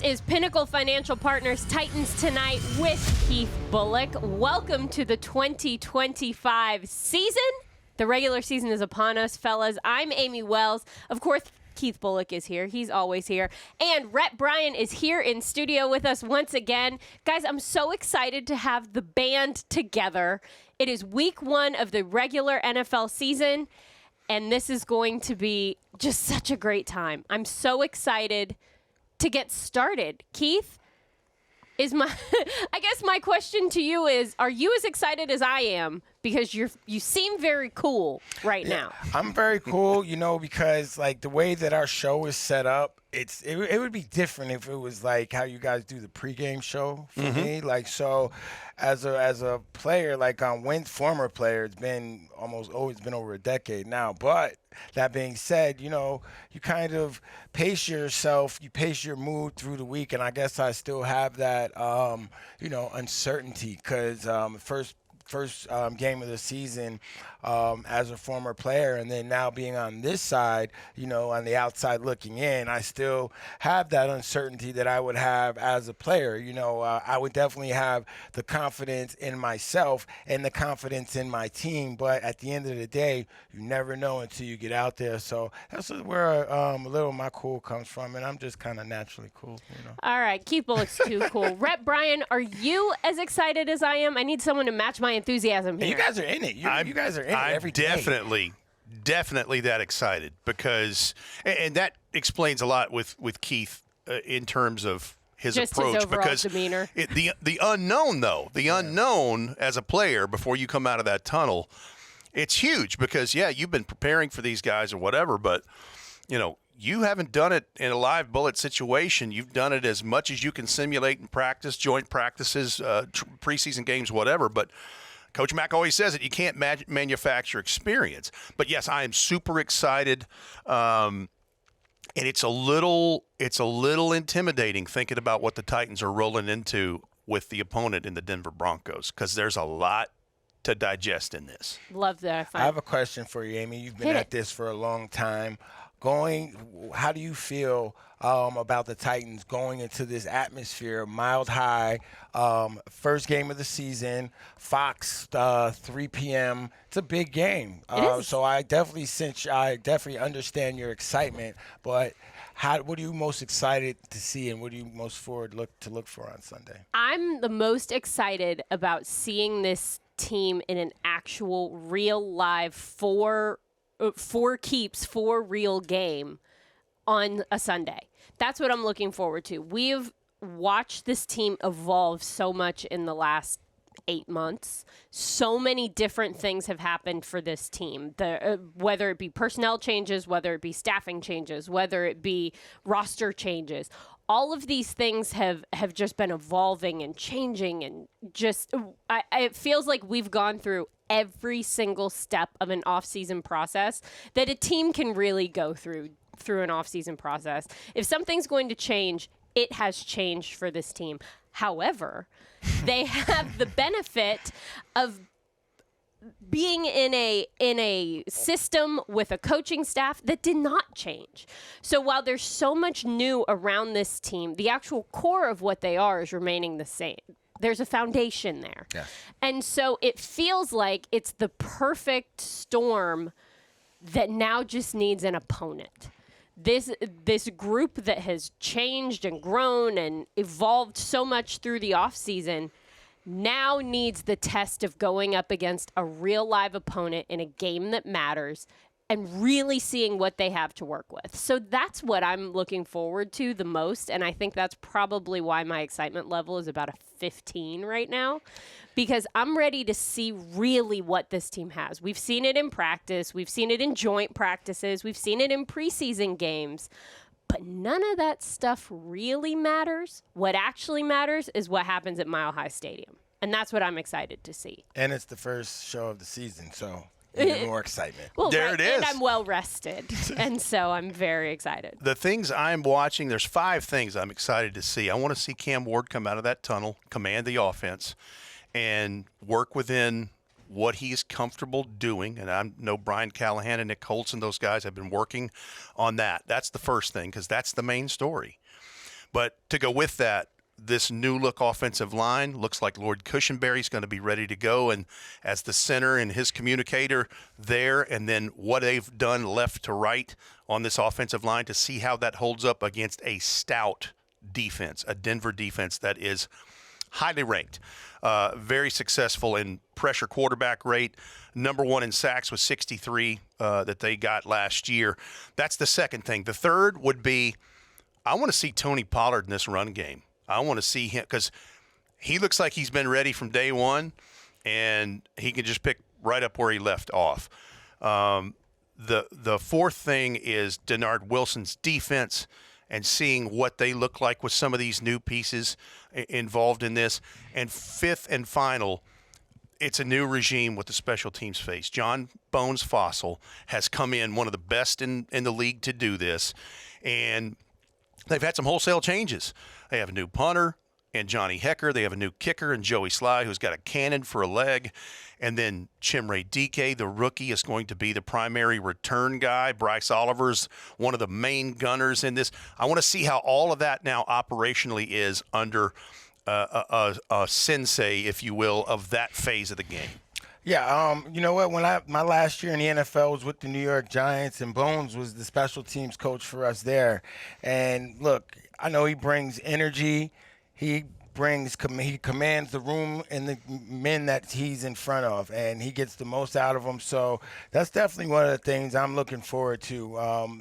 is Pinnacle Financial Partners Titans Tonight with Keith Bulluck. Welcome to the 2025 season. The regular season is upon us, fellas. I'm Amie Wells. Of course, Keith Bulluck is here. He's always here. And Rhett Bryan is here in studio with us once again. Guys, I'm so excited to have the band together. It is week one of the regular NFL season, and this is going to be just such a great time. I'm so excited to get started. Keith, I guess my question to you is, are you as excited as I am? Because you seem very cool right now. I'm very cool, because like the way that our show is set up, it would be different if it was like how you guys do the pregame show for me. Like, so as a player, like former player, it's been almost always been over a decade now. But that being said, you kind of pace yourself, you pace your mood through the week, and I guess I still have that, uncertainty because first game of the season as a former player, and then now being on this side, on the outside looking in, I still have that uncertainty that I would have as a player. I would definitely have the confidence in myself and the confidence in my team, but at the end of the day, you never know until you get out there. So that's where a little of my cool comes from, and I'm just kind of naturally cool. All right, Keith Bulluck's too cool. Rhett Bryan, are you as excited as I am? I need someone to match my enthusiasm here. You guys are in it. You guys are in it every day. Definitely that excited because, and that explains a lot with Keith in terms of his approach. His overall because demeanor. The unknown, though, unknown as a player before you come out of that tunnel, it's huge because, you've been preparing for these guys or whatever, but, you haven't done it in a live bullet situation. You've done it as much as you can simulate in practice, joint practices, preseason games, whatever. But Coach Mack always says that you can't manufacture experience. But yes, I am super excited, and it's a little intimidating thinking about what the Titans are rolling into with the opponent in the Denver Broncos because there's a lot to digest in this. Love that. I have a question for you, Amie. You've been at this for a long time. How do you feel about the Titans going into this atmosphere, Mile High, first game of the season, Fox, 3 p.m. It's a big game. So I definitely understand your excitement. But what are you most excited to see, and what do you most forward to look for on Sunday? I'm the most excited about seeing this team in an actual, real, live four real game on a Sunday. That's what I'm looking forward to. We've watched this team evolve so much in the last 8 months. So many different things have happened for this team, whether it be personnel changes, whether it be staffing changes, whether it be roster changes. All of these things have just been evolving and changing, and it feels like we've gone through every single step of an off-season process that a team can really go through an off-season process. If something's going to change, it has changed for this team. However, they have the benefit of being in a system with a coaching staff that did not change. So while there's so much new around this team, the actual core of what they are is remaining the same. There's a foundation there. Yeah. And so it feels like it's the perfect storm that now just needs an opponent. This group that has changed and grown and evolved so much through the offseason now needs the test of going up against a real live opponent in a game that matters and really seeing what they have to work with. So that's what I'm looking forward to the most, and I think that's probably why my excitement level is about a 15 right now, because I'm ready to see really what this team has. We've seen it in practice. We've seen it in joint practices. We've seen it in preseason games. But none of that stuff really matters. What actually matters is what happens at Mile High Stadium. And that's what I'm excited to see. And it's the first show of the season, so even more excitement. Well, there it is. And I'm well rested. And so I'm very excited. The things I'm watching, there's 5 things I'm excited to see. I want to see Cam Ward come out of that tunnel, command the offense, and work within what he's comfortable doing. And I know Brian Callahan and Nick Holtz and those guys have been working on that. That's the first thing, because that's the main story. But to go with that, this new look offensive line looks like Lord Cushenberry's going to be ready to go, and as the center and his communicator there, and then what they've done left to right on this offensive line to see how that holds up against a stout defense, a Denver defense that is highly ranked, very successful in pressure quarterback rate, number 1 in sacks with 63 that they got last year. That's the second thing. The third would be, I want to see Tony Pollard in this run game. I want to see him because he looks like he's been ready from day one, and he can just pick right up where he left off. The fourth thing is Denard Wilson's defense and seeing what they look like with some of these new pieces involved in this. And fifth and final, it's a new regime with the special teams phase. John Bones Fossil has come in, one of the best in the league to do this, and they've had some wholesale changes. They have a new punter and Johnny Hecker. They have a new kicker and Joey Sly, who's got a cannon for a leg. And then Chimere Dike, the rookie, is going to be the primary return guy. Bryce Oliver's one of the main gunners in this. I want to see how all of that now operationally is under a sensei, if you will, of that phase of the game. Yeah, you know what? When my last year in the NFL was with the New York Giants, and Bones was the special teams coach for us there. And look, I know he brings energy. He commands the room and the men that he's in front of, and he gets the most out of them. So that's definitely one of the things I'm looking forward to.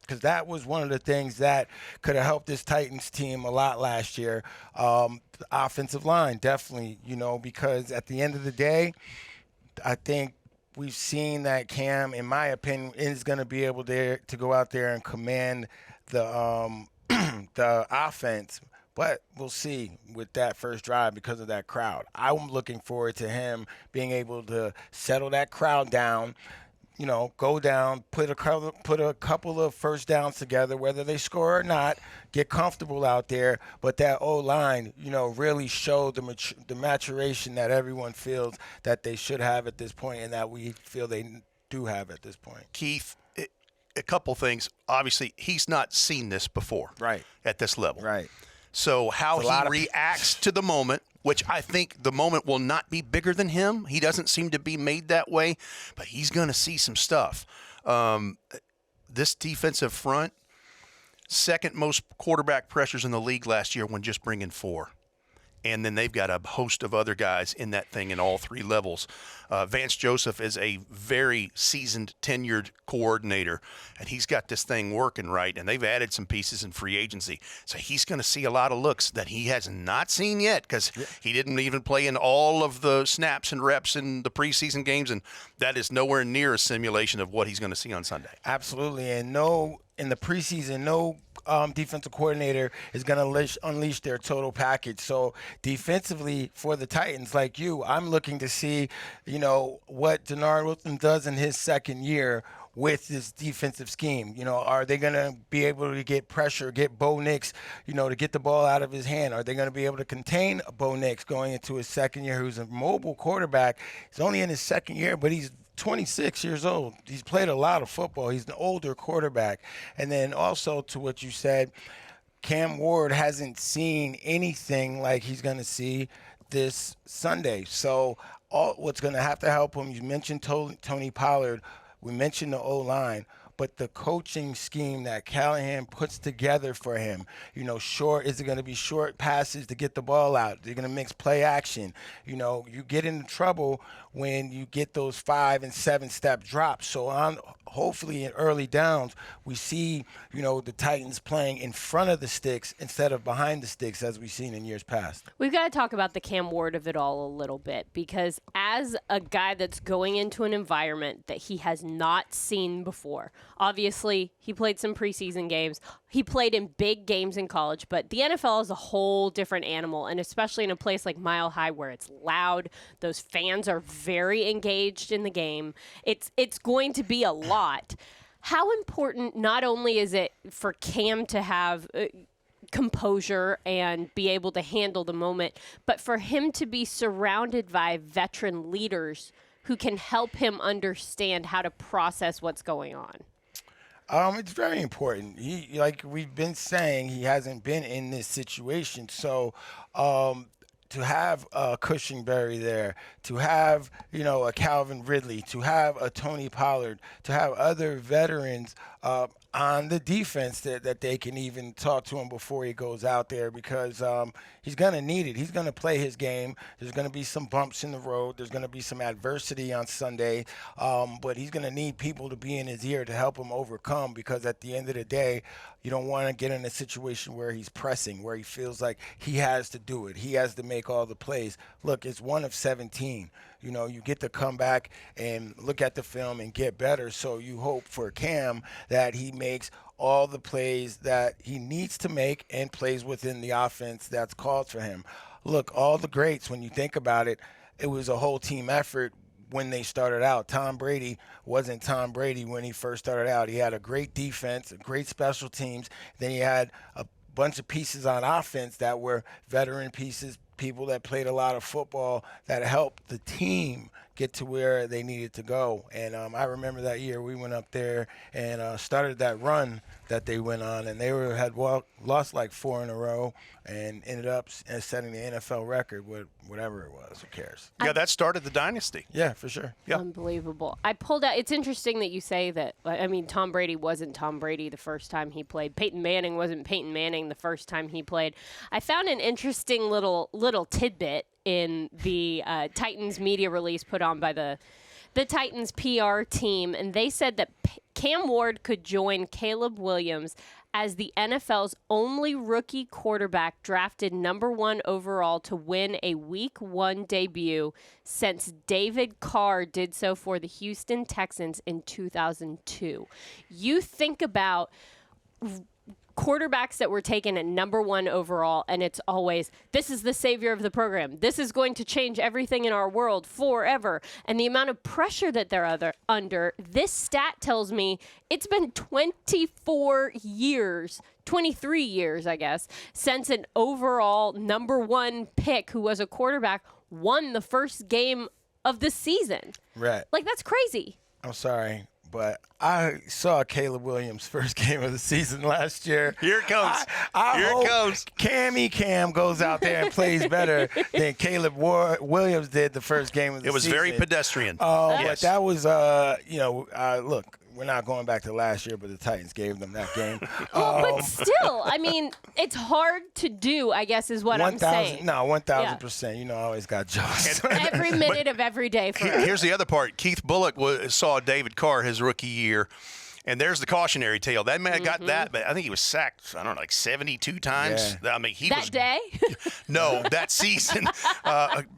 Because that was one of the things that could have helped this Titans team a lot last year. The offensive line, definitely, because at the end of the day, I think we've seen that Cam, in my opinion, is going to be able to go out there and command the the offense. But we'll see with that first drive because of that crowd. I'm looking forward to him being able to settle that crowd down, go down, put a couple of first downs together, whether they score or not, get comfortable out there. But that O-line, really showed the maturation that everyone feels that they should have at this point and that we feel they do have at this point. Keith, a couple things. Obviously, he's not seen this before, right, at this level. Right. So how he reacts to the moment, which I think the moment will not be bigger than him. He doesn't seem to be made that way, but he's going to see some stuff. This defensive front, second most quarterback pressures in the league last year when just bringing 4. And then they've got a host of other guys in that thing in all 3 levels. Vance Joseph is a very seasoned, tenured coordinator, and he's got this thing working right, and they've added some pieces in free agency. So he's going to see a lot of looks that he has not seen yet because he didn't even play in all of the snaps and reps in the preseason games, and that is nowhere near a simulation of what he's going to see on Sunday. Absolutely, and in the preseason, no defensive coordinator is going to unleash their total package. So defensively for the Titans, like you, I'm looking to see, what Denard Wilson does in his second year with this defensive scheme. Are they going to be able to get pressure, get Bo Nix, to get the ball out of his hand? Are they going to be able to contain Bo Nix going into his second year, who's a mobile quarterback? He's only in his second year, but he's 26 years old. He's played a lot of football. He's an older quarterback. And then also to what you said, Cam Ward hasn't seen anything like he's going to see this Sunday. So what's going to have to help him, you mentioned Tony Pollard, we mentioned the O-line, but the coaching scheme that Callahan puts together for him, is it going to be short passes to get the ball out? They're going to mix play action. You get into trouble when you get those 5 and 7 step drops. So hopefully in early downs, we see, the Titans playing in front of the sticks instead of behind the sticks as we've seen in years past. We've got to talk about the Cam Ward of it all a little bit, because as a guy that's going into an environment that he has not seen before, obviously he played some preseason games. He played in big games in college, but the NFL is a whole different animal, and especially in a place like Mile High where it's loud, those fans are very engaged in the game. It's going to be a lot. How important not only is it for Cam to have composure and be able to handle the moment, but for him to be surrounded by veteran leaders who can help him understand how to process what's going on? It's very important. He, like we've been saying, he hasn't been in this situation. So, to have a Cushingberry there, to have, a Calvin Ridley, to have a Tony Pollard, to have other veterans on the defense that they can even talk to him before he goes out there, because he's going to need it. He's going to play his game. There's going to be some bumps in the road. There's going to be some adversity on Sunday, but he's going to need people to be in his ear to help him overcome, because at the end of the day, you don't want to get in a situation where he's pressing, where he feels like he has to do it. He has to make all the plays. Look, it's 1 of 17. You get to come back and look at the film and get better. So you hope for Cam that he makes all the plays that he needs to make and plays within the offense that's called for him. Look, all the greats, when you think about it, it was a whole team effort when they started out. Tom Brady wasn't Tom Brady when he first started out. He had a great defense, a great special teams. Then he had a bunch of pieces on offense that were veteran pieces, people that played a lot of football that helped the team get to where they needed to go. And I remember that year we went up there and started that run that they went on, and they had lost like 4 in a row and ended up setting the NFL record with whatever it was. Who cares? Yeah, that started the dynasty. Yeah, for sure. Yeah. Unbelievable. I pulled out. It's interesting that you say that. I mean, Tom Brady wasn't Tom Brady the first time he played. Peyton Manning wasn't Peyton Manning the first time he played. I found an interesting little tidbit in the Titans media release put on by the Titans PR team, and they said that Cam Ward could join Caleb Williams as the NFL's only rookie quarterback drafted #1 overall to win a Week 1 debut since David Carr did so for the Houston Texans in 2002. You think about quarterbacks that were taken at #1 overall, and it's always, this is the savior of the program. This is going to change everything in our world forever. And the amount of pressure that they're under, this stat tells me it's been 24 years, 23 years, I guess, since an overall #1 pick who was a quarterback won the first game of the season. Right. Like, that's crazy. I'm sorry, but I saw Caleb Williams' first game of the season last year. Here it comes. I hope it comes. Cam goes out there and plays better than Caleb Williams did the first game of the season. It was very pedestrian. But Yes. that was, look, we're not going back to last year, but the Titans gave them that game. But still, I mean, it's hard to do, I guess, is what I'm saying. No, 1,000%. I always got jokes. Every minute of every day for us. Here's the other part. Keith Bulluck saw David Carr his rookie year, and there's the cautionary tale. That man got that, but I think he was sacked, I don't know, like 72 times. Yeah. I mean, he That was day? No, that season,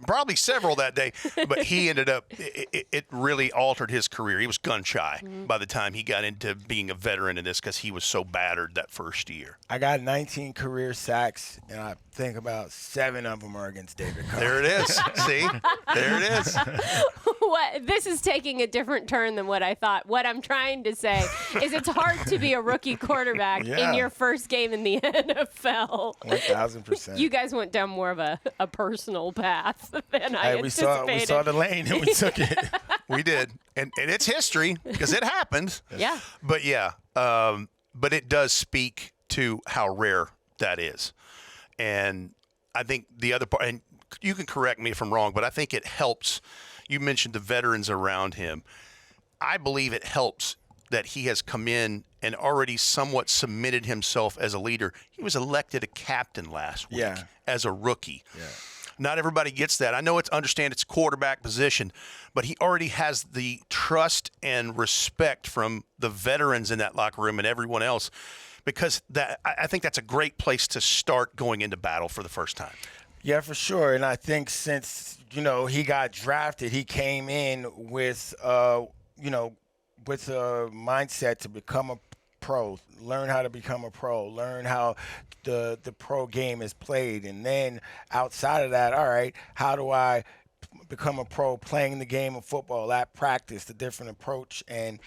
probably several that day. But he ended up, it really altered his career. He was gun shy by the time he got into being a veteran in this, because he was so battered that first year. I got 19 career sacks, and I think about 7 of them are against David Carr. There it is. See? There it is. This is taking a different turn than what I thought. What I'm trying to say is it's hard to be a rookie quarterback in your first game in the NFL. 1,000%. You guys went down more of a personal path than I we anticipated. saw the lane and we took it. We did. And it's history, because it happened. Yeah. But but it does speak to how rare that is. And I think the other part, and you can correct me if I'm wrong, but I think it helps. You mentioned the veterans around him. I believe it helps that he has come in and already somewhat submitted himself as a leader. He was elected a captain last week as a rookie. Yeah. Not everybody gets that. I know understand it's quarterback position, but he already has the trust and respect from the veterans in that locker room and everyone else, because I think that's a great place to start going into battle for the first time. Yeah, for sure. And I think since, he got drafted, he came in with, with a mindset to become a pro, learn how to become a pro, learn how the pro game is played. And then outside of that, all right, how do I become a pro playing the game of football at practice, the different approach? And,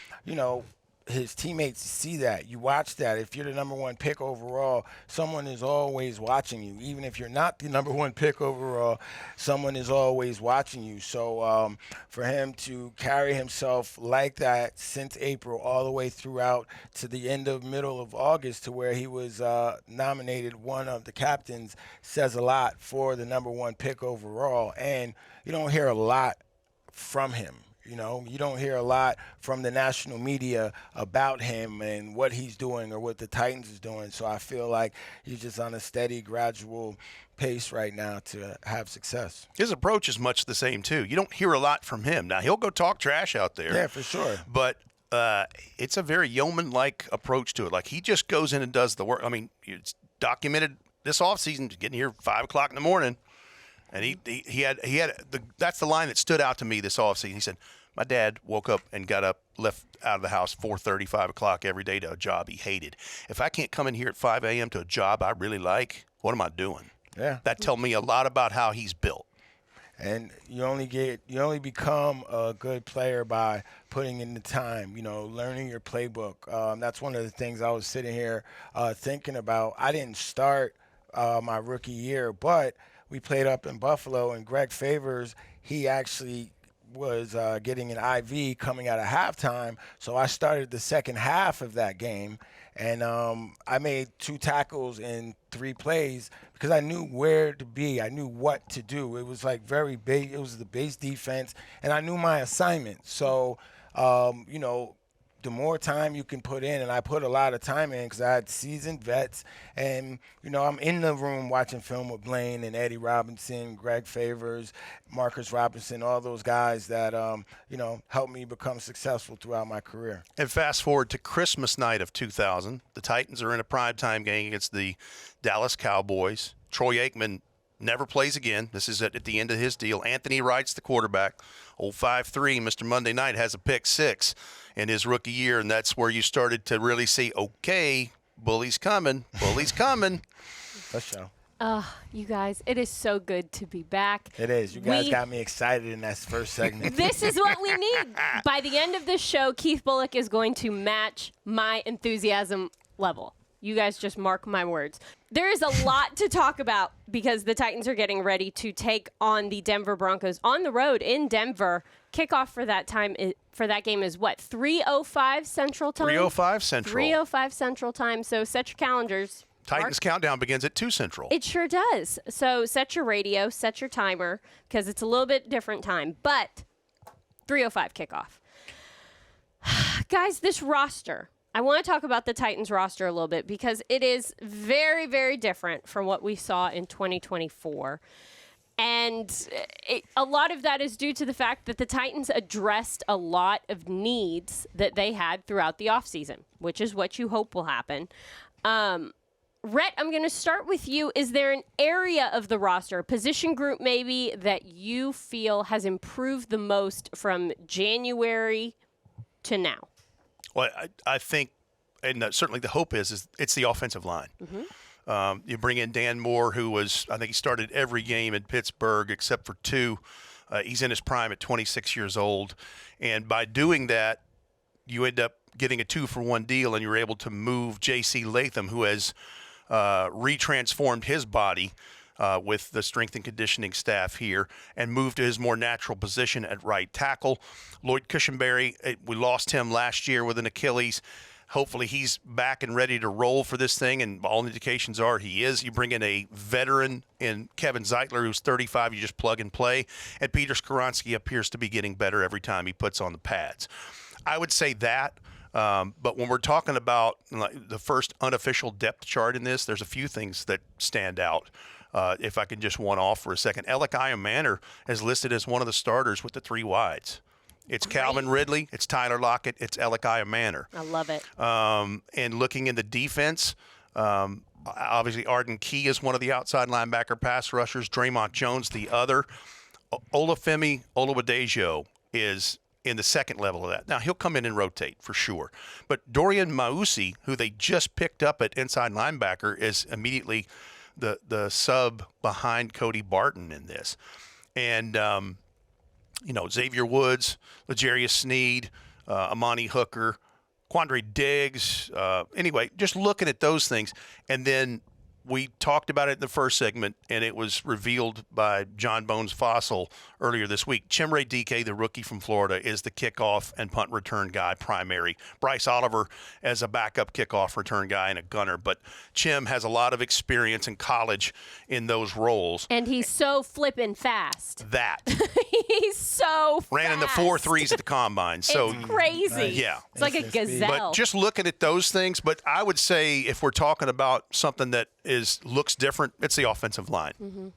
his teammates see that. You watch that. If you're the number one pick overall, someone is always watching you. Even if you're not the number one pick overall, someone is always watching you. So for him to carry himself like that since April all the way throughout to the middle of August, to where he was nominated one of the captains, says a lot for the number one pick overall. And you don't hear a lot from him. You don't hear a lot from the national media about him and what he's doing or what the Titans is doing. So I feel like he's just on a steady, gradual pace right now to have success. His approach is much the same, too. You don't hear a lot from him. Now, he'll go talk trash out there. Yeah, for sure. But it's a very yeoman-like approach to it. Like, he just goes in and does the work. I mean, it's documented this offseason, getting here 5 o'clock in the morning. And he had that's the line that stood out to me this offseason. He said, my dad woke up and got up, left out of the house 4:30, 5 o'clock every day to a job he hated. If I can't come in here at 5 a.m. to a job I really like, what am I doing? Yeah. That tells me a lot about how he's built. And you only become a good player by putting in the time, learning your playbook. That's one of the things I was sitting here thinking about. I didn't start my rookie year, but we played up in Buffalo, and Greg Favors, he actually was getting an IV coming out of halftime. So I started the second half of that game, and I made 2 tackles in 3 plays because I knew where to be. I knew what to do. It was like very big. It was the base defense, and I knew my assignment. So, the more time you can put in, and I put a lot of time in because I had seasoned vets, and, I'm in the room watching film with Blaine and Eddie Robinson, Greg Favors, Marcus Robinson, all those guys that, helped me become successful throughout my career. And fast forward to Christmas night of 2000. The Titans are in a primetime game against the Dallas Cowboys. Troy Aikman never plays again. This is at the end of his deal. Anthony Wright's the quarterback. Old 5'3", Mr. Monday Night, has a pick 6 in his rookie year, and that's where you started to really see, okay, Bully's coming. Bully's coming. For sure. You guys, it is so good to be back. It is. You guys got me excited in that first segment. This is what we need. By the end of this show, Keith Bulluck is going to match my enthusiasm level. You guys just mark my words. There is a lot to talk about because the Titans are getting ready to take on the Denver Broncos on the road in Denver. Kickoff for that game is what? 3:05 Central Time? 3:05 Central. 3:05 Central Time. So set your calendars. Titans countdown begins at 2 Central. It sure does. So set your radio, set your timer, because it's a little bit different time. But 3:05 kickoff. Guys, this roster. I want to talk about the Titans roster a little bit because it is very, very different from what we saw in 2024. And a lot of that is due to the fact that the Titans addressed a lot of needs that they had throughout the offseason, which is what you hope will happen. Rhett, I'm going to start with you. Is there an area of the roster, a position group maybe, that you feel has improved the most from January to now? Well, I think, and certainly the hope is it's the offensive line. Mm-hmm. You bring in Dan Moore, I think he started every game in Pittsburgh except for 2. He's in his prime at 26 years old. And by doing that, you end up getting a 2-for-1 deal, and you're able to move J.C. Latham, who has retransformed his body with the strength and conditioning staff here, and move to his more natural position at right tackle. Lloyd Cushenberry, we lost him last year with an Achilles. Hopefully he's back and ready to roll for this thing, and all indications are he is. You bring in a veteran in Kevin Zeitler, who's 35. You just plug and play. And Peter Skoronski appears to be getting better every time he puts on the pads. I would say that. But when we're talking about the first unofficial depth chart in this, there's a few things that stand out. If I can just one off for a second. Alekiah Manor is listed as one of the starters with the 3 wides. It's great. Calvin Ridley, it's Tyler Lockett, it's Alekiah Manor. I love it. And looking in the defense, obviously Arden Key is one of the outside linebacker pass rushers. Draymond Jones, the other. Olufemi Oluwadejo is in the second level of that. Now, he'll come in and rotate for sure. But Dorian Mausi, who they just picked up at inside linebacker, is immediately the sub behind Cody Barton in this. And, Xavier Woods, L'Jarius Sneed, Amani Hooker, Quandre Diggs. Anyway, just looking at those things. And then we talked about it in the first segment, and it was revealed by John Bones Fossil earlier this week. Chimere Dike, the rookie from Florida, is the kickoff and punt return guy primary. Bryce Oliver as a backup kickoff return guy and a gunner. But Chim has a lot of experience in college in those roles. And he's so flippin' fast. He's so fast. Ran in the 4.3s at the combine. So it's crazy. Yeah. It's like a gazelle. But just looking at those things, but I would say if we're talking about something that looks different, it's the offensive line. Mm-hmm.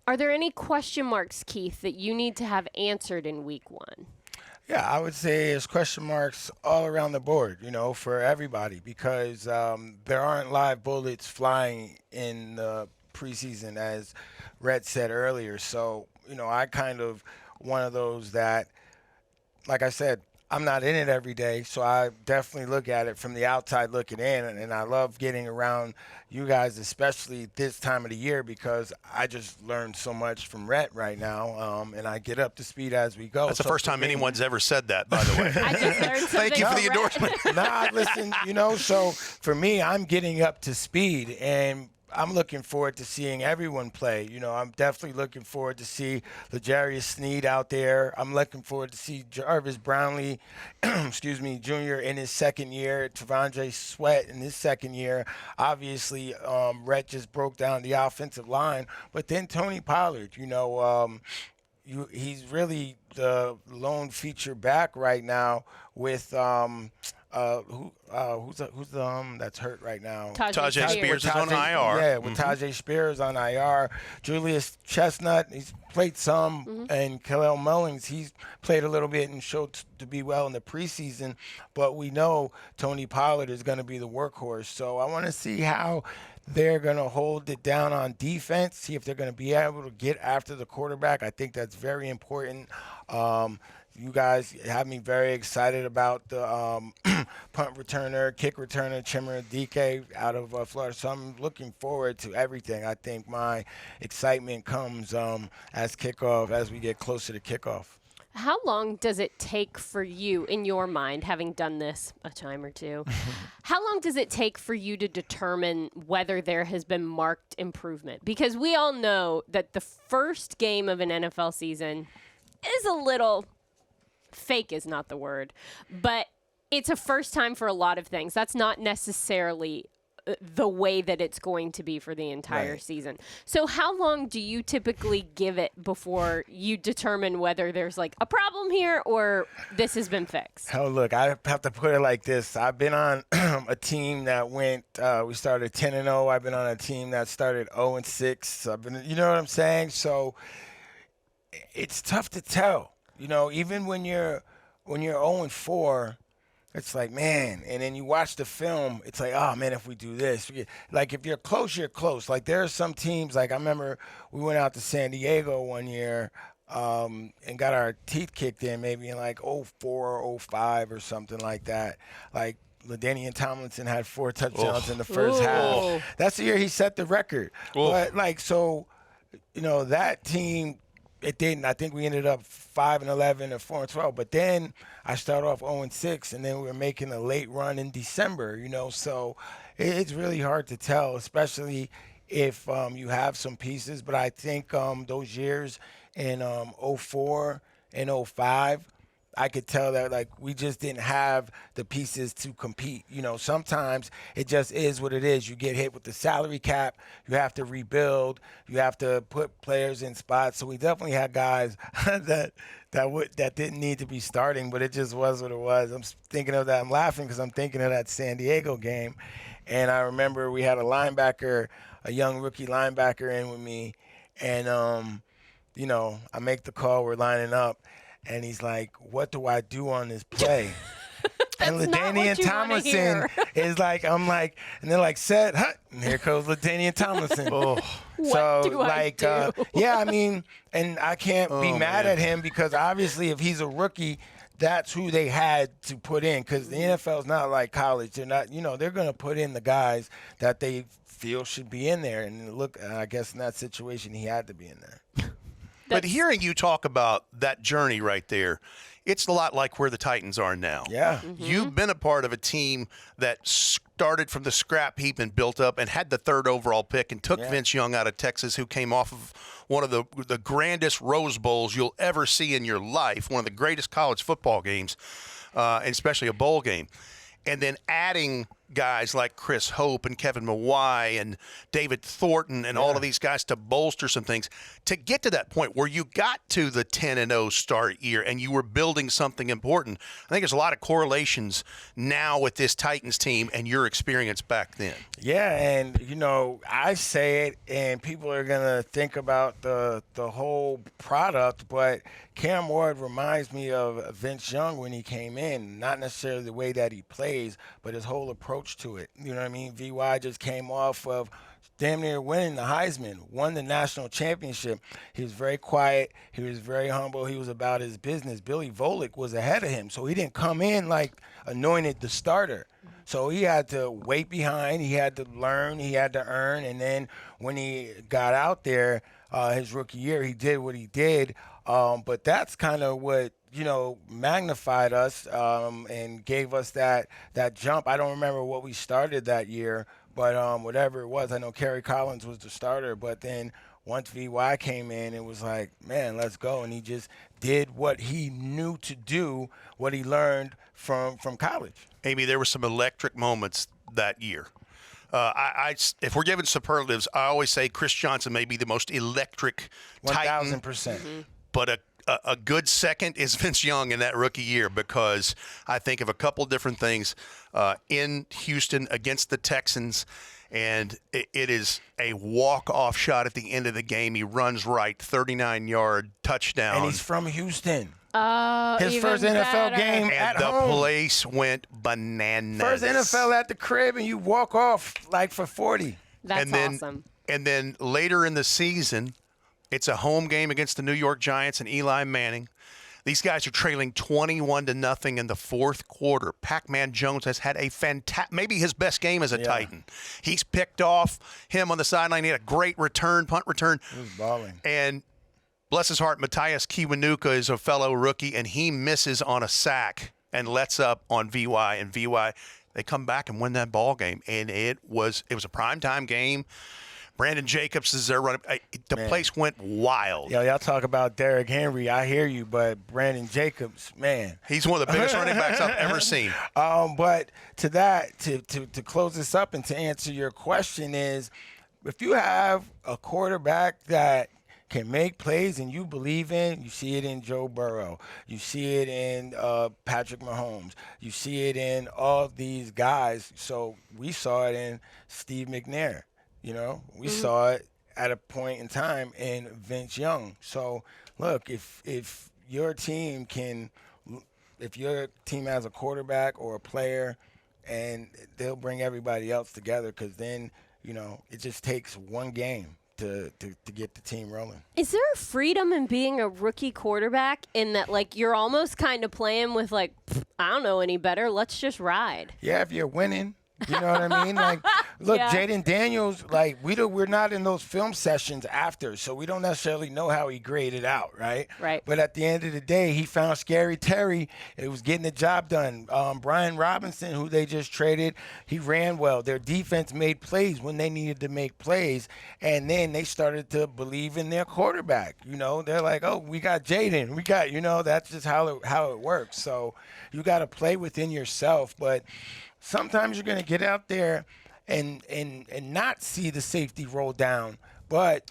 Are there any question marks, Keith, that you need to have answered in week 1? Yeah, I would say there's question marks all around the board, for everybody, because there aren't live bullets flying in the preseason, as Rhett said earlier. So, I kind of one of those that, like I said, I'm not in it every day, so I definitely look at it from the outside looking in, and I love getting around you guys, especially this time of the year, because I just learned so much from Rhett right now, and I get up to speed as we go. That's the first time anyone's ever said that, by the way. I just learned something. Thank you for the endorsement. Listen, so for me, I'm getting up to speed, and I'm looking forward to seeing everyone play. I'm definitely looking forward to see L'Jarius Sneed out there. I'm looking forward to see Jarvis Brownlee, Jr. in his second year, T'Vondre Sweat in his second year. Obviously, Rhett just broke down the offensive line, but then Tony Pollard, he's really the lone feature back right now with who's that's hurt right now? Tajay Spears is on IR. Yeah, with Tajay Spears on IR. Julius Chestnut, he's played some, and Kalel Mullings, he's played a little bit and showed to be well in the preseason. But we know Tony Pollard is going to be the workhorse. So I want to see how they're going to hold it down on defense, see if they're going to be able to get after the quarterback. I think that's very important. You guys have me very excited about the punt returner, kick returner, Chimere Dike out of Florida. So I'm looking forward to everything. I think my excitement comes as we get closer to kickoff. How long does it take for you, in your mind, having done this a time or two, how long does it take for you to determine whether there has been marked improvement? Because we all know that the first game of an NFL season is a little – fake is not the word, but it's a first time for a lot of things. That's not necessarily the way that it's going to be for the entire season. So how long do you typically give it before you determine whether there's like a problem here or this has been fixed? Hell, look, I have to put it like this. I've been on a team that went, we started 10-0. I've been on a team that started 0-6. I've been, you know what I'm saying? So it's tough to tell. Even when you're 0-4, it's like, man, and then you watch the film, it's like, oh, man, if we do this. Like, if you're close, you're close. Like, there are some teams, like I remember we went out to San Diego one year and got our teeth kicked in maybe in like 04 or 05 or something like that. Like, LaDainian Tomlinson had 4 touchdowns in the first half. That's the year he set the record. But, like, so, that team – it didn't. I think we ended up 5-11 or 4-12. But then I started off 0-6, and then we were making a late run in December. So it's really hard to tell, especially if you have some pieces. But I think those years in 04 and 05, I could tell that, like, we just didn't have the pieces to compete. Sometimes it just is what it is. You get hit with the salary cap. You have to rebuild. You have to put players in spots. So we definitely had guys that didn't need to be starting, but it just was what it was. I'm thinking of that. I'm laughing because I'm thinking of that San Diego game. And I remember we had a young rookie linebacker in with me. And, I make the call. We're lining up. And he's like, what do I do on this play? And LaDainian Tomlinson is like, I'm like, and they're like, set, hut. And here comes LaDainian Tomlinson. What do I do? Yeah, I mean, and I can't be mad at him because obviously if he's a rookie, that's who they had to put in because the NFL is not like college. They're not, they're going to put in the guys that they feel should be in there. And look, I guess in that situation, he had to be in there. But hearing you talk about that journey right there, it's a lot like where the Titans are now. Yeah. You've been a part of a team that started from the scrap heap and built up and had the 3rd overall pick and took Vince Young out of Texas, who came off of one of the grandest Rose Bowls you'll ever see in your life, one of the greatest college football games, and especially a bowl game. And then adding guys like Chris Hope and Kevin Mawai and David Thornton and all of these guys to bolster some things to get to that point where you got to the 10-0 start year and you were building something important. I think there's a lot of correlations now with this Titans team and your experience back then. Yeah, and, I say it, and people are going to think about the whole product, but Cam Ward reminds me of Vince Young when he came in, not necessarily the way that he plays, but his whole approach to it. You know what I mean? VY just came off of damn near winning the Heisman, won the national championship. He was very quiet. He was very humble. He was about his business. Billy Volek was ahead of him, so he didn't come in like anointed the starter. So he had to wait behind. He had to learn. He had to earn. And then when he got out there, his rookie year, he did what he did. But that's kind of what, magnified us and gave us that jump. I don't remember what we started that year, but whatever it was, I know Kerry Collins was the starter. But then once VY came in, it was like, man, let's go. And he just did what he knew to do, what he learned from college. Amie, there were some electric moments that year. If we're giving superlatives, I always say Chris Johnson may be the most electric Titan. 1,000%. But a good second is Vince Young in that rookie year, because I think of a couple different things in Houston against the Texans, and it is a walk-off shot at the end of the game. He runs right, 39-yard touchdown. And he's from Houston. His first NFL game and at the home. place went bananas. First NFL at the crib, and you walk off like for 40. That's awesome. And then later in the season, it's a home game against the New York Giants and Eli Manning. These guys are trailing 21-0 in the fourth quarter. Pac-Man Jones has had a maybe his best game as a Titan. He's picked off him on the sideline. He had a great punt return. He was balling. And bless his heart, Matthias Kiwanuka is a fellow rookie, and he misses on a sack and lets up on VY. And VY, they come back and win that ball game. And it was a primetime game. Brandon Jacobs is there running. The place went wild. Y'all talk about Derrick Henry. I hear you, but Brandon Jacobs, man. He's one of the biggest running backs I've ever seen. But to close this up and to answer your question is, if you have a quarterback that can make plays and you believe in, you see it in Joe Burrow. You see it in Patrick Mahomes. You see it in all these guys. So we saw it in Steve McNair. We saw it at a point in time in Vince Young. So, look, if your team has a quarterback or a player, and they'll bring everybody else together, because then, it just takes one game to get the team rolling. Is there a freedom in being a rookie quarterback in that, like, you're almost kind of playing with, like, I don't know any better, let's just ride? Yeah, if you're winning. You know what I mean? Like, look, Jaden Daniels, like, we're not in those film sessions after, so we don't necessarily know how he graded out, right? Right. But at the end of the day, he found Scary Terry. It was getting the job done. Brian Robinson, who they just traded, he ran well. Their defense made plays when they needed to make plays, and then they started to believe in their quarterback. They're like, oh, we got Jaden. We got, that's just how it works. So you got to play within yourself, but sometimes you're going to get out there and not see the safety roll down, but,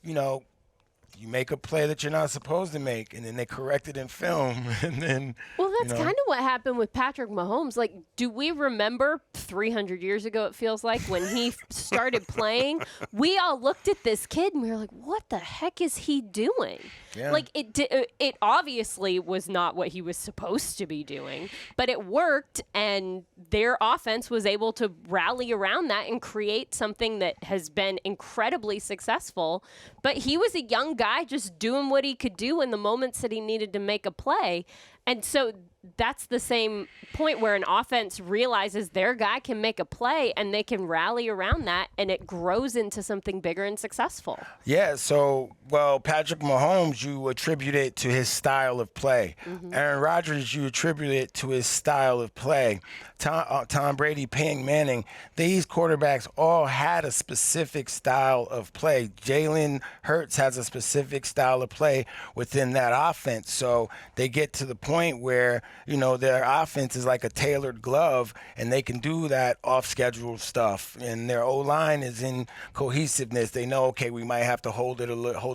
you make a play that you're not supposed to make, and then they correct it in film. And then, well, that's kind of what happened with Patrick Mahomes. Like, do we remember 300 years ago, it feels like, when he started playing? We all looked at this kid, and we were like, what the heck is he doing? Yeah. Like, it obviously was not what he was supposed to be doing, but it worked, and their offense was able to rally around that and create something that has been incredibly successful. But he was a young guy just doing what he could do in the moments that he needed to make a play. And so that's the same point where an offense realizes their guy can make a play and they can rally around that, and it grows into something bigger and successful. Yeah, so, well, Patrick Mahomes, you attribute it to his style of play. Aaron Rodgers, you attribute it to his style of play. Tom Brady, Peyton Manning, these quarterbacks all had a specific style of play. Jalen Hurts has a specific style of play within that offense. So they get to the point where, their offense is like a tailored glove, and they can do that off-schedule stuff. And their O-line is in cohesiveness. They know, okay, we might have to hold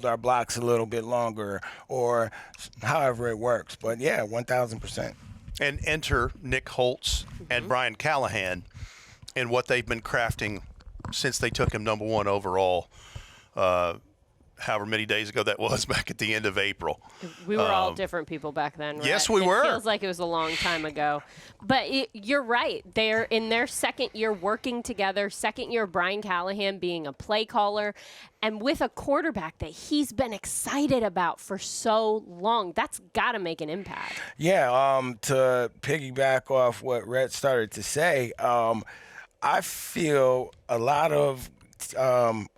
our blocks a little bit longer, or however it works. But, yeah, 1,000%. And enter Nick Holtz and Brian Callahan in what they've been crafting since they took him number 1 overall, however many days ago that was, back at the end of April. We were all different people back then, right? Yes, we were. It feels like it was a long time ago. But you're right. They're in their second year working together, second year of Brian Callahan being a play caller, and with a quarterback that he's been excited about for so long. That's got to make an impact. Yeah, to piggyback off what Rhett started to say, I feel a lot of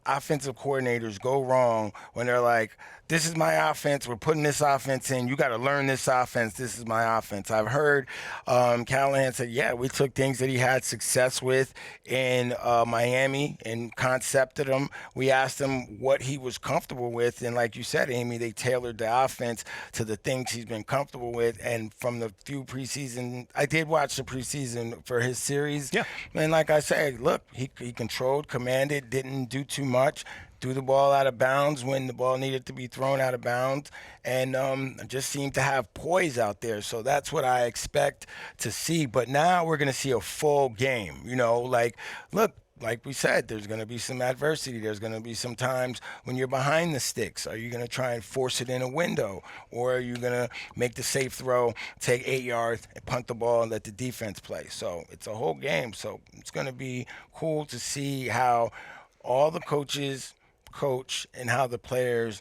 offensive coordinators go wrong when they're like, this is my offense, we're putting this offense in, you got to learn this offense, this is my offense. I've heard Callahan say, yeah, we took things that he had success with in Miami and concepted them. We asked him what he was comfortable with, and like you said, Amie, they tailored the offense to the things he's been comfortable with. And from the few preseason, I did watch the preseason for his series. Yeah. And like I said, look, he controlled, commanded, didn't do too much, threw the ball out of bounds when the ball needed to be thrown out of bounds, and just seemed to have poise out there. So that's what I expect to see. But now we're going to see a full game. Look, like we said, there's going to be some adversity. There's going to be some times when you're behind the sticks. Are you going to try and force it in a window? Or are you going to make the safe throw, take 8 yards, and punt the ball and let the defense play? So it's a whole game. So it's going to be cool to see how all the coaches coach and how the players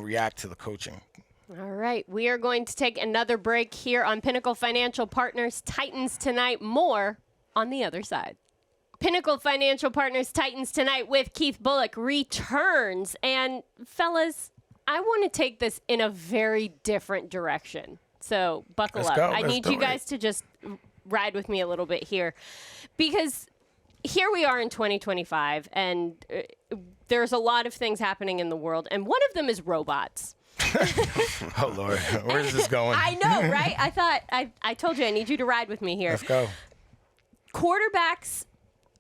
react to the coaching. All right. We are going to take another break here on Pinnacle Financial Partners Titans Tonight. More on the other side. Pinnacle Financial Partners Titans Tonight with Keith Bulluck returns. And fellas, I want to take this in a very different direction. So buckle up. I need you guys to just ride with me a little bit here, because here we are in 2025, and there's a lot of things happening in the world, and one of them is robots. Oh, Lord. Where's this going? I know, right? I told you I need you to ride with me here. Let's go. Quarterbacks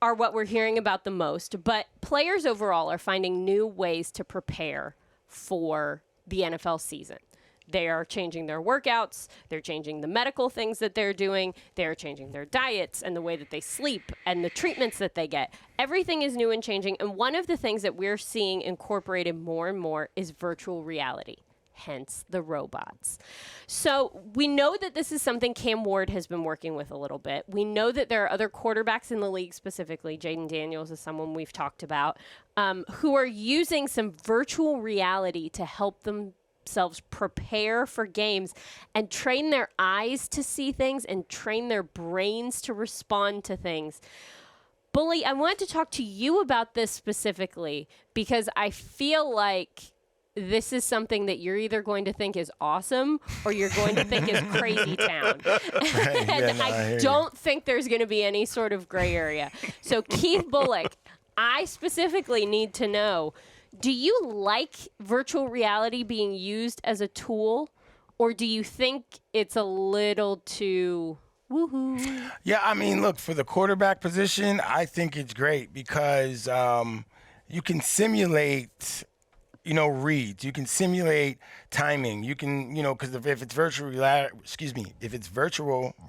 are what we're hearing about the most, but players overall are finding new ways to prepare for the NFL season. They are changing their workouts. They're changing the medical things that they're doing. They're changing their diets and the way that they sleep and the treatments that they get. Everything is new and changing. And one of the things that we're seeing incorporated more and more is virtual reality, hence the robots. So we know that this is something Cam Ward has been working with a little bit. We know that there are other quarterbacks in the league, specifically Jaden Daniels is someone we've talked about, who are using some virtual reality to help themselves prepare for games and train their eyes to see things and train their brains to respond to things. Bully, I wanted to talk to you about this specifically because I feel like this is something that you're either going to think is awesome or you're going to think is crazy town. And I don't think there's going to be any sort of gray area. So Keith Bulluck, I specifically need to know, do you like virtual reality being used as a tool, or do you think it's a little too woohoo? Yeah, I mean, look, for the quarterback position, I think it's great because you can simulate, reads. You can simulate timing. You can, because if it's virtual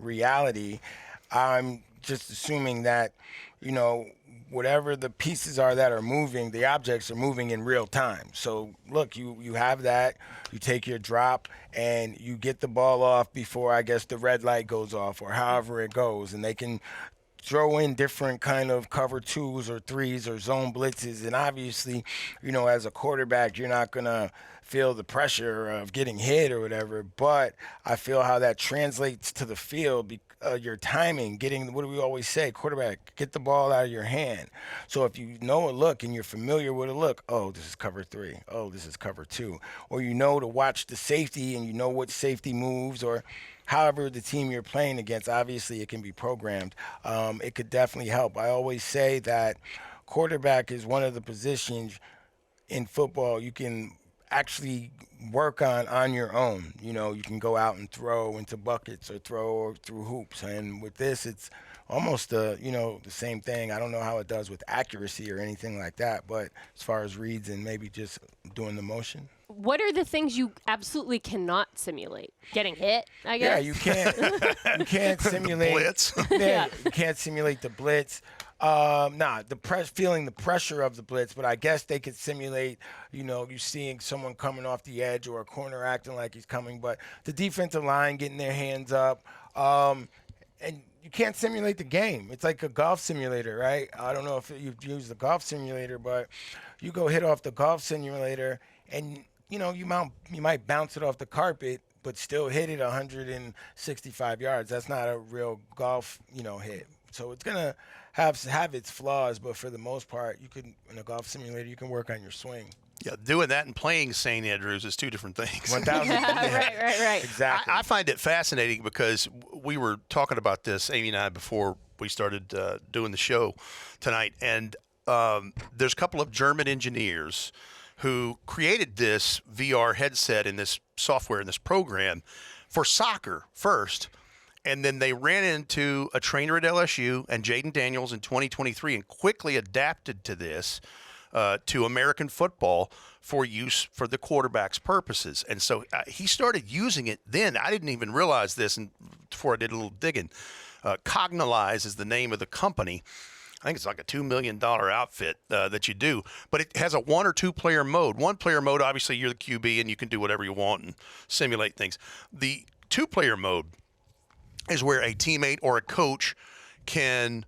reality, I'm just assuming that, whatever the pieces are that are moving, the objects are moving in real time. So, look, you have that. You take your drop, and you get the ball off before, I guess, the red light goes off or however it goes. And they can throw in different kind of cover 2s or 3s or zone blitzes. And obviously, as a quarterback, you're not going to feel the pressure of getting hit or whatever. But I feel how that translates to the field, your timing, what do we always say? Quarterback, get the ball out of your hand. So if you know a look and you're familiar with a look, oh, this is cover 3. Oh, this is cover 2. Or to watch the safety and you know what safety moves, or however the team you're playing against, obviously it can be programmed. It could definitely help. I always say that quarterback is one of the positions in football you can actually work on your own. You can go out and throw into buckets or throw through hoops. And with this, it's almost the same thing. I don't know how it does with accuracy or anything like that, but as far as reads and maybe just doing the motion. What are the things you absolutely cannot simulate? Getting hit, I guess? Yeah, you can't. You can't simulate the blitz. Yeah, you can't simulate the blitz. Feeling the pressure of the blitz, but I guess they could simulate, you seeing someone coming off the edge or a corner acting like he's coming, but the defensive line getting their hands up, and you can't simulate the game. It's like a golf simulator, right? I don't know if you've used the golf simulator, but you go hit off the golf simulator and you might bounce it off the carpet, but still hit it 165 yards. That's not a real golf, hit. So it's gonna have its flaws, but for the most part, in a golf simulator, you can work on your swing. Yeah, doing that and playing St. Andrews is two different things. 1,000. Right. Exactly. I find it fascinating because we were talking about this, Amie and I, before we started doing the show tonight, and there's a couple of German engineers who created this VR headset and this software and this program for soccer first. And then they ran into a trainer at LSU and Jaden Daniels in 2023 and quickly adapted to this to American football for use for the quarterback's purposes. And so he started using it then. I didn't even realize this before I did a little digging. Cognalize is the name of the company. I think it's like a $2 million outfit that you do, but it has a 1 or 2 player mode. 1 player mode, obviously you're the QB and you can do whatever you want and simulate things. The 2 player mode is where a teammate or a coach can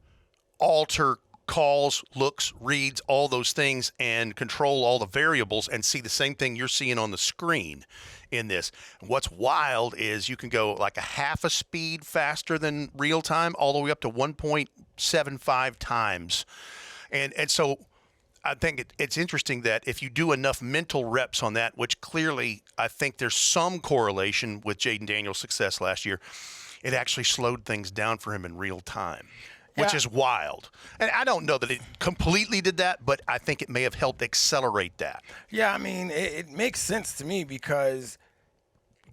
alter calls, looks, reads, all those things, and control all the variables and see the same thing you're seeing on the screen in this. What's wild is you can go like a half a speed faster than real time, all the way up to 1.75 times. And so I think it's interesting that if you do enough mental reps on that, which clearly I think there's some correlation with Jaden Daniels' success last year, it actually slowed things down for him in real time, which is wild. And I don't know that it completely did that, but I think it may have helped accelerate that. Yeah, I mean, it makes sense to me because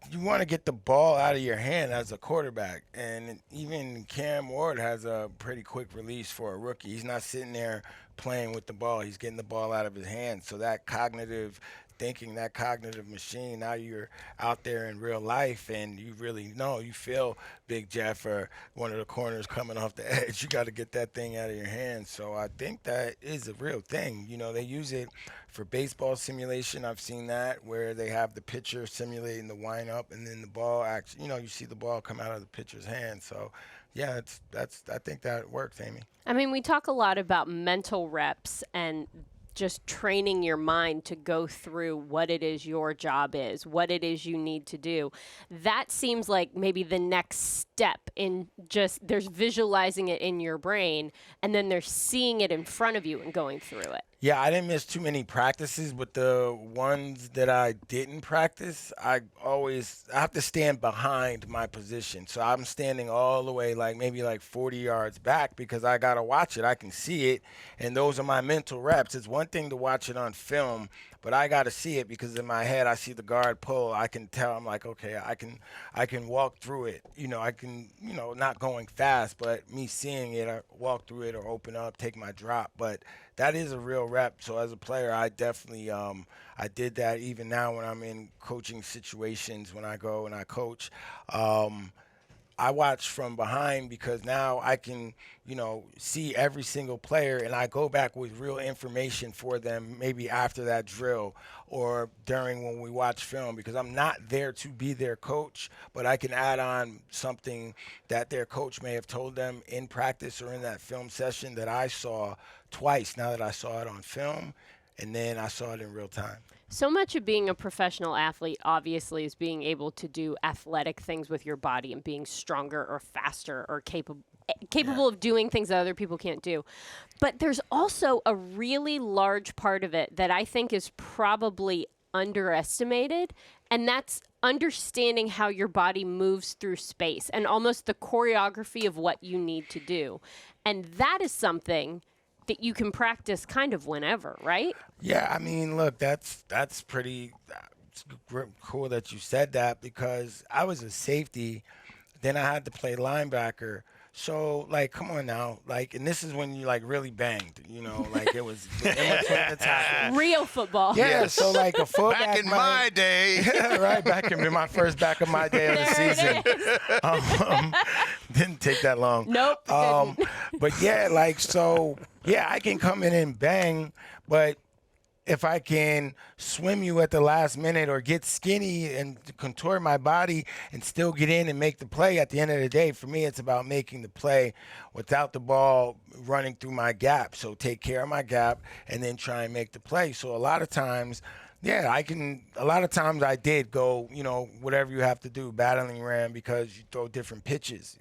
you want to get the ball out of your hand as a quarterback. And even Cam Ward has a pretty quick release for a rookie. He's not sitting there playing with the ball. He's getting the ball out of his hand. So that cognitive thinking, that cognitive machine, now you're out there in real life and you really know, you feel Big Jeff or one of the corners coming off the edge. You got to get that thing out of your hand. So I think that is a real thing. They use it for baseball simulation. I've seen that where they have the pitcher simulating the wind-up and then the ball actually, you see the ball come out of the pitcher's hand. So yeah, I think that works, Amie. I mean, we talk a lot about mental reps and just training your mind to go through what it is your job is, what it is you need to do. That seems like maybe the next step in just there's visualizing it in your brain and then there's seeing it in front of you and going through it. Yeah, I didn't miss too many practices, but the ones that I didn't practice, I have to stand behind my position. So I'm standing all the way maybe 40 yards back because I got to watch it. I can see it, and those are my mental reps. It's one thing to watch it on film, but I got to see it because in my head I see the guard pull. I can tell. I'm like, okay, I can walk through it. I can, not going fast, but me seeing it, I walk through it or open up, take my drop. But that is a real rep. So as a player, I definitely I did that even now when I'm in coaching situations when I go and I coach. I watch from behind because now I can, see every single player, and I go back with real information for them maybe after that drill or during when we watch film, because I'm not there to be their coach, but I can add on something that their coach may have told them in practice or in that film session that I saw twice now that I saw it on film, and then I saw it in real time. So much of being a professional athlete, obviously, is being able to do athletic things with your body and being stronger or faster or capable of doing things that other people can't do. But there's also a really large part of it that I think is probably underestimated, and that's understanding how your body moves through space and almost the choreography of what you need to do. And that is something that you can practice kind of whenever, right? Yeah, I mean, look, that's pretty cool that you said that, because I was a safety, then I had to play linebacker. So, come on now. And this is when you, really banged, it was in between the tackle. Real football. Yeah, so, a fullback. Back in my day. Right, back in my first back of my day of the season. Didn't take that long. Nope. But, yeah, I can come in and bang, but if I can swim you at the last minute or get skinny and contort my body and still get in and make the play, at the end of the day, for me, it's about making the play without the ball running through my gap. So take care of my gap and then try and make the play. So a lot of times, I did go, whatever you have to do, battling ram, because you throw different pitches.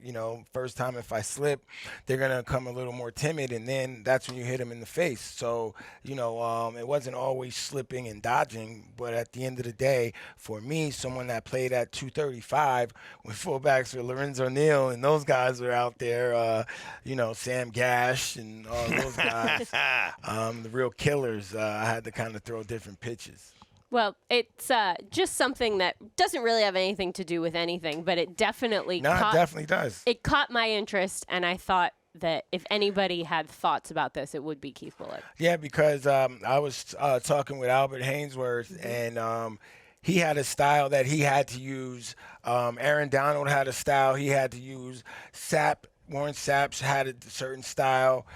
First time if I slip, they're going to come a little more timid, and then that's when you hit them in the face. So, it wasn't always slipping and dodging, but at the end of the day, for me, someone that played at 235 with fullbacks with Lorenzo Neal and those guys were out there, Sam Gash and all those guys, the real killers, I had to kind of throw different pitches. Well, it's just something that doesn't really have anything to do with anything, but it definitely it definitely does. It caught my interest, and I thought that if anybody had thoughts about this, it would be Keith Bulluck. Yeah, because I was talking with Albert Hainsworth, and he had a style that he had to use. Aaron Donald had a style he had to use. Warren Sapp had a certain style.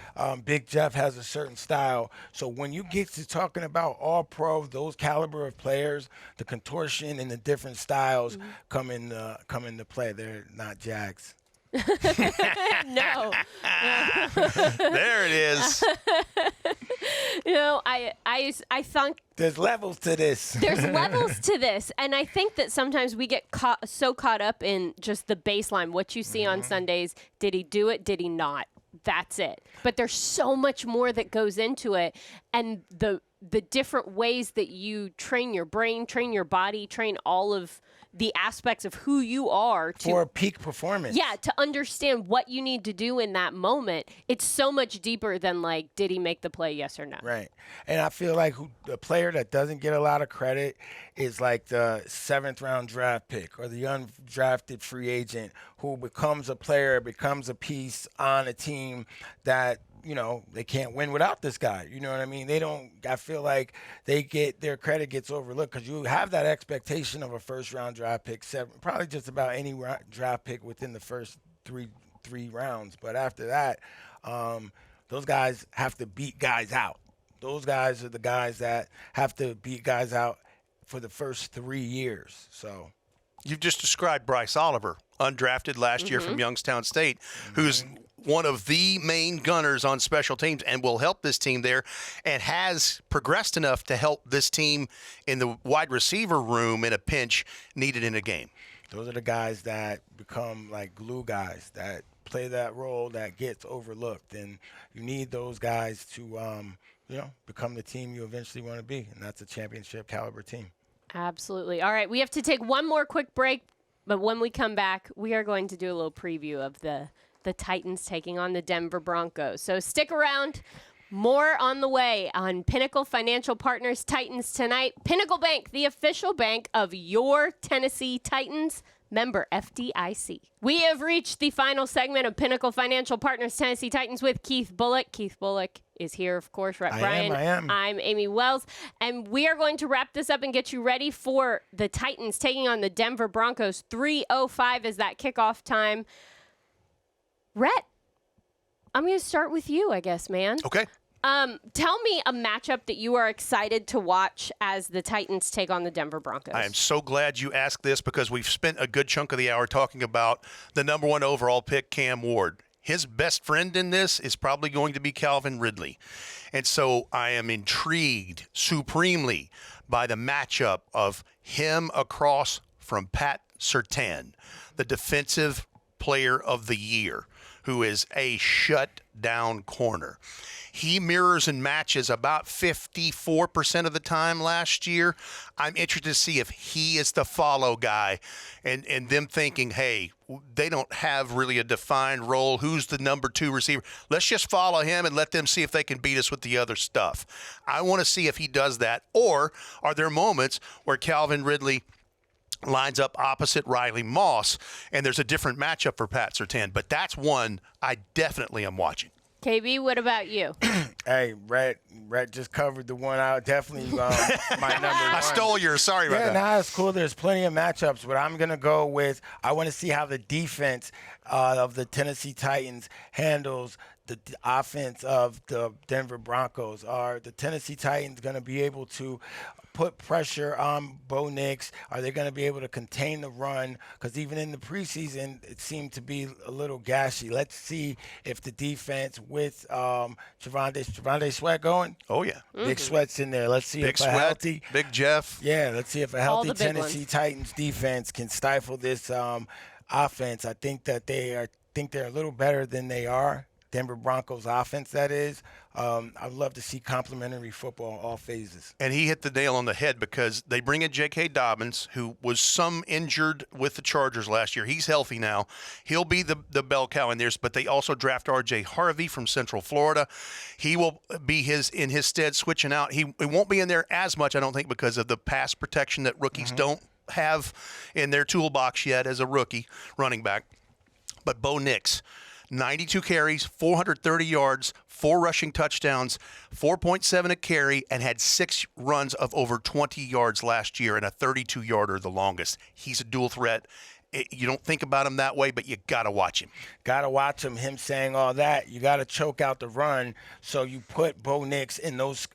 Big Jeff has a certain style. So when you get to talking about all pro, those caliber of players, the contortion and the different styles come into play. They're not Jags. No. There it is. I thought there's levels to this. There's levels to this, and I think that sometimes we get so caught up in just the baseline, what you see on Sundays. Did he do it? Did he not? That's it. But there's so much more that goes into it, and the different ways that you train your brain, train your body, train all of the aspects of who you are for peak performance. Yeah, to understand what you need to do in that moment. It's so much deeper than did he make the play, yes or no? Right. And I feel like the player that doesn't get a lot of credit is the 7th round draft pick or the undrafted free agent who becomes a player, becomes a piece on a team that they can't win without this guy. You know what I mean? I feel like their credit gets overlooked because you have that expectation of a first-round draft pick, probably just about any draft pick within the first three rounds. But after that, those guys have to beat guys out. Those guys are the guys that have to beat guys out for the first 3 years. So you've just described Bryce Oliver, undrafted last year from Youngstown State, who's one of the main gunners on special teams and will help this team there and has progressed enough to help this team in the wide receiver room in a pinch needed in a game. Those are the guys that become glue guys that play that role that gets overlooked, and you need those guys to become the team you eventually want to be, and that's a championship caliber team. Absolutely. All right, we have to take one more quick break, but when we come back, we are going to do a little preview of the Titans taking on the Denver Broncos. So stick around. More on the way on Pinnacle Financial Partners Titans tonight. Pinnacle Bank, the official bank of your Tennessee Titans. Member FDIC. We have reached the final segment of Pinnacle Financial Partners Tennessee Titans with Keith Bulluck. Keith Bulluck is here, of course. Rhett, I Bryan. am. I'm Amie Wells. And we are going to wrap this up and get you ready for the Titans taking on the Denver Broncos. 3:05 is that kickoff time. Rhett, I'm going to start with you, I guess, man. Okay. Tell me a matchup that you are excited to watch as the Titans take on the Denver Broncos. I am so glad you asked this because we've spent a good chunk of the hour talking about the number 1 overall pick, Cam Ward. His best friend in this is probably going to be Calvin Ridley. And so I am intrigued supremely by the matchup of him across from Pat Surtain, the defensive player of the year, who is a shut-down corner. He mirrors and matches about 54% of the time last year. I'm interested to see if he is the follow guy and them thinking, hey, they don't have really a defined role. Who's the number 2 receiver? Let's just follow him and let them see if they can beat us with the other stuff. I want to see if he does that. Or are there moments where Calvin Ridley lines up opposite Riley Moss and there's a different matchup for Pat Surtain? But that's one I definitely am watching. KB, what about you? Hey, Rhett just covered the one out. Definitely my number 1. I stole yours. Sorry about that. Yeah, it's cool. There's plenty of matchups, but I'm going to go with I want to see how the defense of the Tennessee Titans handles the offense of the Denver Broncos. Are the Tennessee Titans going to be able to put pressure on Bo Nix? Are they going to be able to contain the run? Because even in the preseason, it seemed to be a little gashy. Let's see if the defense with Javonte Sweat going. Oh, yeah. Big Sweat's in there. Let's see Big if Sweat, a healthy. Big Jeff. Yeah, let's see if a All healthy the big Tennessee ones. Titans defense can stifle this offense. I think that they're a little better than they are. Denver Broncos offense, that is. I'd love to see complimentary football in all phases. And he hit the nail on the head because they bring in J.K. Dobbins, who was some injured with the Chargers last year. He's healthy now. He'll be the bell cow in theirs, but they also draft R.J. Harvey from Central Florida. He will be in his stead switching out. He won't be in there as much, I don't think, because of the pass protection that rookies don't have in their toolbox yet as a rookie running back. But Bo Nix, 92 carries, 430 yards, 4 rushing touchdowns, 4.7 a carry, and had 6 runs of over 20 yards last year and a 32-yarder, the longest. He's a dual threat. You don't think about him that way, but you got to watch him. Got to watch him saying all that. You got to choke out the run. So you put Bo Nix in those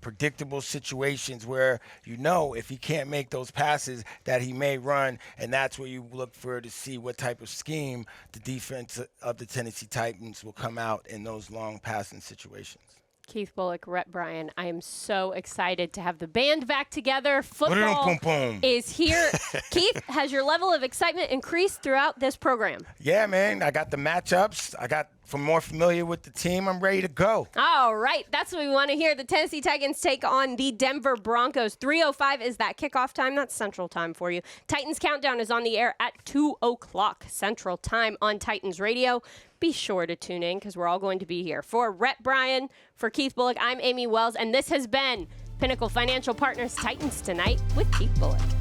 predictable situations where you know if he can't make those passes that he may run, and that's where you look for to see what type of scheme the defense of the Tennessee Titans will come out in those long passing situations. Keith Bulluck, Rhett, Bryan. I am so excited to have the band back together. Football is here. Keith, has your level of excitement increased throughout this program? Yeah, man. I got the matchups. I'm more familiar with the team. I'm ready to go. All right. That's what we want to hear. The Tennessee Titans take on the Denver Broncos. 3:05 is that kickoff time. That's Central Time for you. Titans Countdown is on the air at 2 o'clock Central Time on Titans Radio. Be sure to tune in because we're all going to be here. For Rhett, Bryan, for Keith Bulluck, I'm Amie Wells, and this has been Pinnacle Financial Partners Titans Tonight with Keith Bulluck.